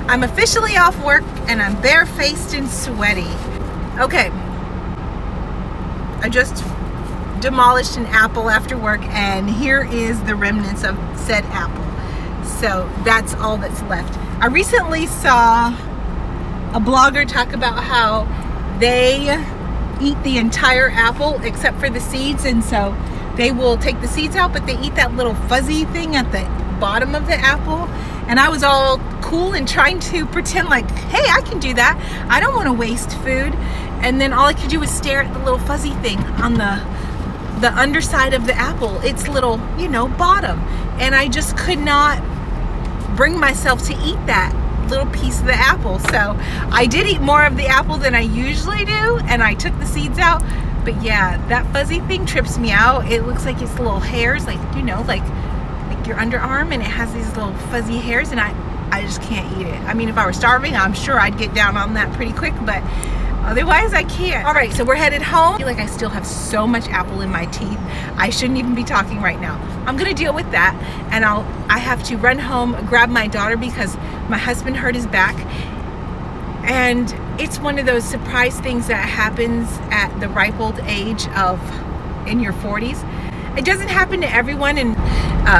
I'm officially off work and I'm barefaced and sweaty. Okay, I just demolished an apple after work, and here is the remnants of said apple. So that's all that's left. I recently saw a blogger talk about how they eat the entire apple except for the seeds, and so they will take the seeds out, but they eat that little fuzzy thing at the bottom of the apple. And I was all cool and trying to pretend like, hey, I can do that. I don't want to waste food. And then all I could do was stare at the little fuzzy thing on the underside of the apple, its little, bottom. And I just could not bring myself to eat that little piece of the apple. So I did eat more of the apple than I usually do, and I took the seeds out. But yeah, that fuzzy thing trips me out. It looks like it's little hairs, like your underarm, and it has these little fuzzy hairs, and I just can't eat it. I mean, if I were starving, I'm sure I'd get down on that pretty quick, but otherwise I can't. All right, so we're headed home. I feel like I still have so much apple in my teeth. I shouldn't even be talking right now. I'm gonna deal with that, and I have to run home, grab my daughter because my husband hurt his back. And it's one of those surprise things that happens at the ripe old age of in your 40s. It doesn't happen to everyone, and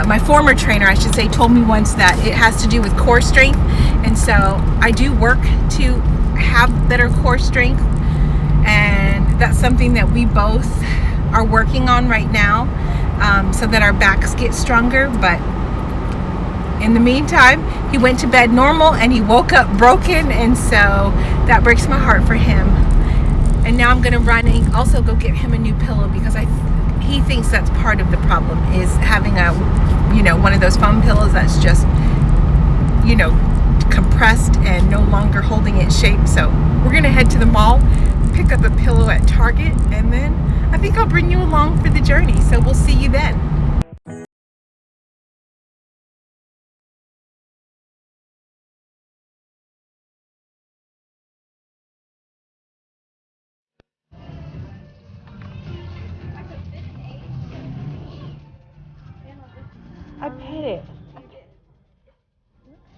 my former trainer, I should say, told me once that it has to do with core strength, and so I do work to have better core strength, and that's something that we both are working on right now, so that our backs get stronger. But in the meantime, he went to bed normal and he woke up broken, and so that breaks my heart for him. And now I'm gonna run and also go get him a new pillow, because he thinks that's part of the problem, is having one of those foam pillows that's just compressed and no longer holding its shape. So we're gonna head to the mall, pick up a pillow at Target, and then I think I'll bring you along for the journey. So we'll see you then. I paid it.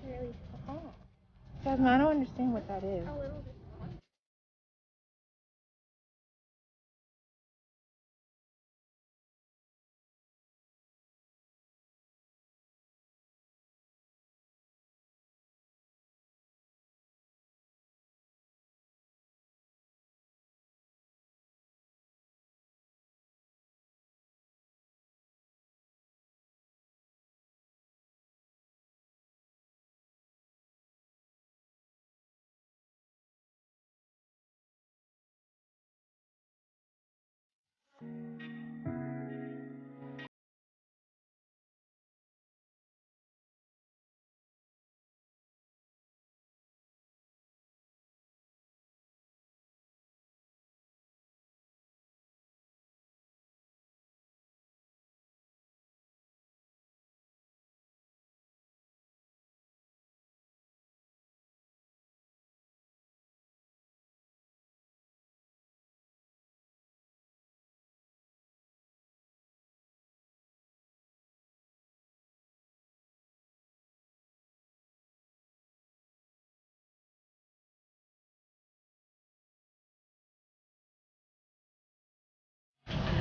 Really small. Jasmine, I don't understand what that is.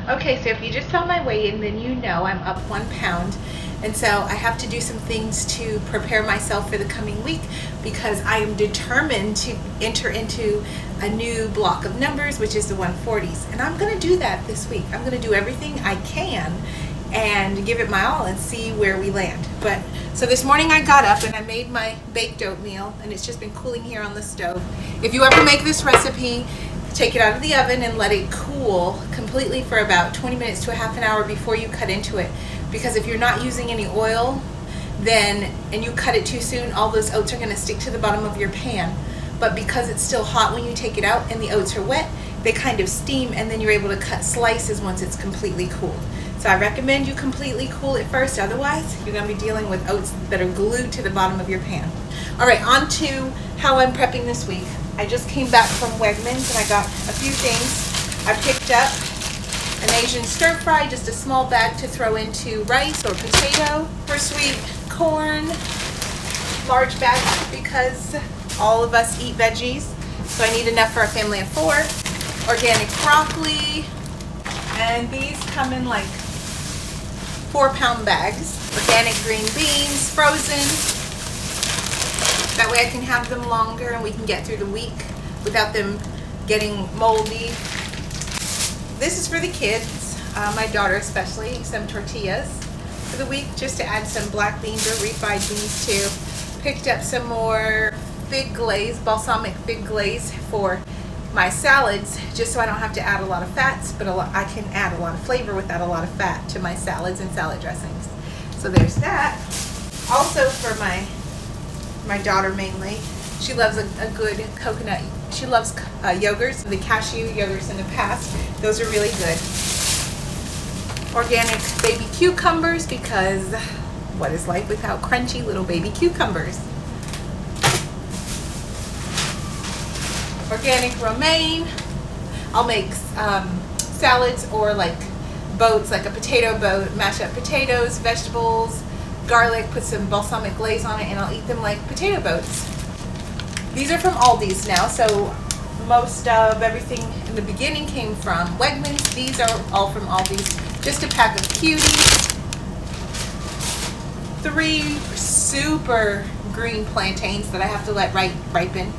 Okay, so if you just saw my weigh-in, then you know I'm up 1 pound. And so I have to do some things to prepare myself for the coming week, because I am determined to enter into a new block of numbers, which is the 140s. And I'm going to do that this week. I'm going to do everything I can and give it my all and see where we land. But so this morning I got up and I made my baked oatmeal, and it's just been cooling here on the stove. If you ever make this recipe, take it out of the oven and let it cool completely for about 20 minutes to a half an hour before you cut into it. Because if you're not using any oil, and you cut it too soon, all those oats are going to stick to the bottom of your pan. But because it's still hot when you take it out and the oats are wet, they kind of steam, and then you're able to cut slices once it's completely cooled. So I recommend you completely cool it first, otherwise you're going to be dealing with oats that are glued to the bottom of your pan. All right, on to how I'm prepping this week. I just came back from Wegmans and I got a few things. I picked up an Asian stir fry, just a small bag to throw into rice or potato. For sweet corn, large bag because all of us eat veggies. So I need enough for a family of 4. Organic broccoli. And these come in like 4-pound bags. Organic green beans, frozen. That way I can have them longer and we can get through the week without them getting moldy. This is for the kids, my daughter especially, some tortillas for the week, just to add some black beans or refried beans too. Picked up some more fig glaze, balsamic fig glaze for my salads, just so I don't have to add a lot of fats, but I can add a lot of flavor without a lot of fat to my salads and salad dressings. So there's that. Also for my daughter mainly, she loves a good coconut. She loves yogurts, the cashew yogurts in the past. Those are really good. Organic baby cucumbers, because what is life without crunchy little baby cucumbers? Organic romaine. I'll make salads or like boats, like a potato boat, mash up potatoes, vegetables, garlic, put some balsamic glaze on it, and I'll eat them like potato boats. These are from Aldi's now, so most of everything in the beginning came from Wegmans. These are all from Aldi's. Just a pack of cuties. 3 super green plantains that I have to let ripen,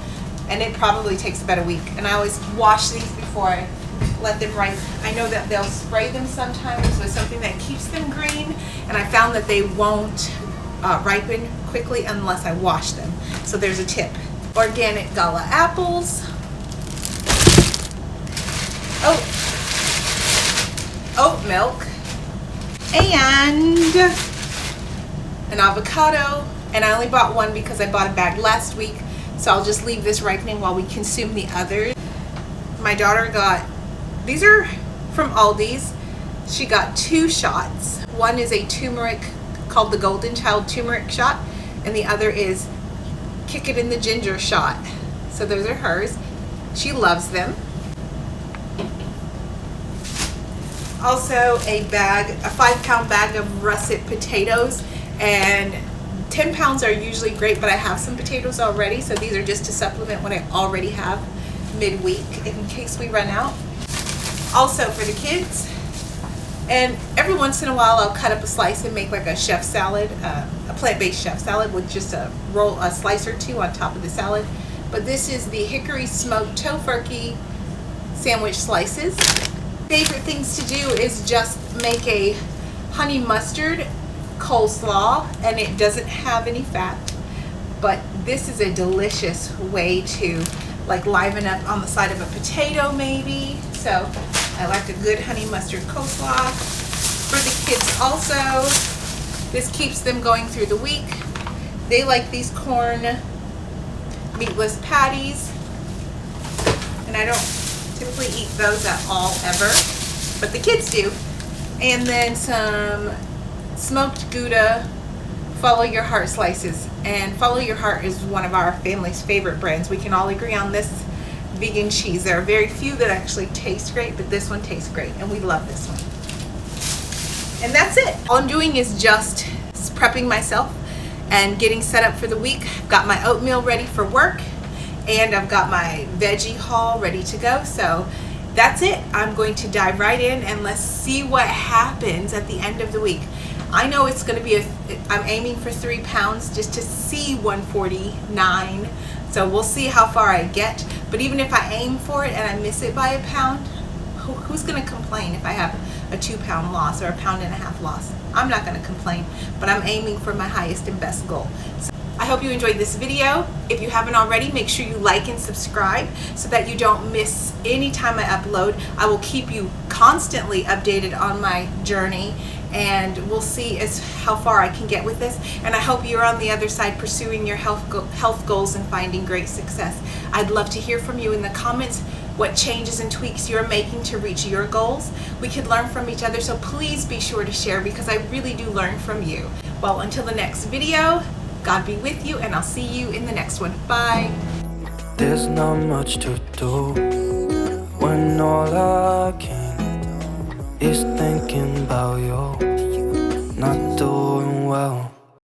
and it probably takes about a week. And I always wash these before I let them ripen. I know that they'll spray them sometimes with something that keeps them green, and I found that they won't ripen quickly unless I wash them. So there's a tip. Organic Kaale apples. Oat milk. And an avocado. And I only bought one because I bought a bag last week. So I'll just leave this ripening while we consume the others. My daughter got, these are from Aldi's. She got 2 shots. One is a turmeric called the Golden Child turmeric shot, and the other is Kick It in the Ginger shot. So those are hers. She loves them. Also a 5-pound bag of russet potatoes, and 10 pounds are usually great, but I have some potatoes already, so these are just to supplement what I already have midweek in case we run out. Also for the kids, and every once in a while I'll cut up a slice and make like a chef salad, a plant-based chef salad with just a slice or 2 on top of the salad. But this is the hickory smoked tofurkey sandwich slices. Favorite things to do is just make a honey mustard coleslaw, and it doesn't have any fat, but this is a delicious way to like liven up on the side of a potato maybe. So I like a good honey mustard coleslaw. For the kids also, this keeps them going through the week. They like these corn meatless patties, and I don't typically eat those at all ever, but the kids do. And then some smoked Gouda Follow Your Heart slices, and Follow Your Heart is one of our family's favorite brands. We can all agree on this vegan cheese. There are very few that actually taste great, but this one tastes great, and we love this one. And that's it. All I'm doing is just prepping myself and getting set up for the week. I've got my oatmeal ready for work, and I've got my veggie haul ready to go. So that's it. I'm going to dive right in, and let's see what happens at the end of the week. I know it's going to be I'm aiming for 3 pounds just to see 149. So we'll see how far I get. But even if I aim for it and I miss it by a pound, who's going to complain if I have a 2-pound loss or a 1.5 pound loss? I'm not going to complain, but I'm aiming for my highest and best goal. So I hope you enjoyed this video. If you haven't already, make sure you like and subscribe so that you don't miss any time I upload. I will keep you constantly updated on my journey, and we'll see how far I can get with this. And I hope you're on the other side pursuing your health goals and finding great success. I'd love to hear from you in the comments what changes and tweaks you're making to reach your goals. We could learn from each other, so please be sure to share, because I really do learn from you. Well, until the next video, God be with you, and I'll see you in the next one. Bye. There's not much to do when all I can is thinking about you not doing well.